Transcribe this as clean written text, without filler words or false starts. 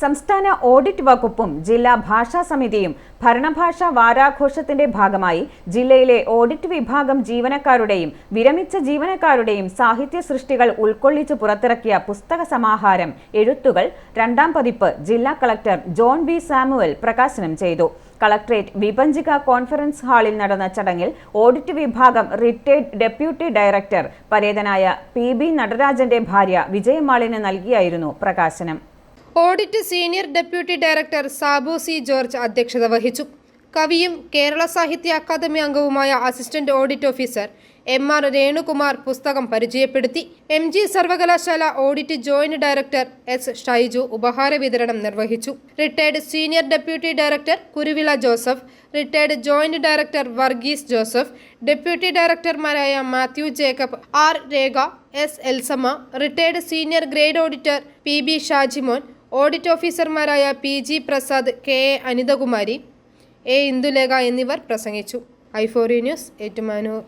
സംസ്ഥാന ഓഡിറ്റ് വകുപ്പും ജില്ലാ ഭാഷാ സമിതിയും ഭരണഭാഷാ വാരാഘോഷത്തിന്റെ ഭാഗമായി ജില്ലയിലെ ഓഡിറ്റ് വിഭാഗം ജീവനക്കാരുടെയും വിരമിച്ച ജീവനക്കാരുടെയും സാഹിത്യ സൃഷ്ടികൾ ഉൾക്കൊള്ളിച്ച് പുറത്തിറക്കിയ പുസ്തക സമാഹാരം എഴുത്തുകൾ 2ാം പതിപ്പ് ജില്ലാ കളക്ടർ ജോൺ വി സാമുവൽ പ്രകാശനം ചെയ്തു. കളക്ടറേറ്റ് വിഭജിക കോൺഫറൻസ് ഹാളിൽ നടന്ന ചടങ്ങിൽ ഓഡിറ്റ് വിഭാഗം റിട്ടയർഡ് ഡെപ്യൂട്ടി ഡയറക്ടർ പരേതനായ PB നടരാജന്റെ ഭാര്യ വിജയമാളിന് നൽകിയായിരുന്നു പ്രകാശനം. Audit senior deputy director Sabu C George അധ്യക്ഷത വഹിച്ചു. കവിയും കേരള സാഹിത്യ അക്കാദമി അംഗവുമായ assistant audit officer MR Renukumar പുസ്തകം പരിചയപ്പെടുത്തി. MG സർവകലാശാല audit joint director S Shaiju ഉപഹാര വിതരണം നിർവഹിച്ചു. Retired senior deputy director Kuruvila Joseph, retired joint director Varghese Joseph, deputy ഡയറക്ടർമാരായ Mathew Jacob, R Rekha, S Elsamma, retired senior grade auditor PB Shajimon, audit ഓഫീസർമാരായ PG Prasad, KA Anithakumari, A Indulekha എന്നിവർ പ്രസംഗിച്ചു. i4U news, Ettumanoor.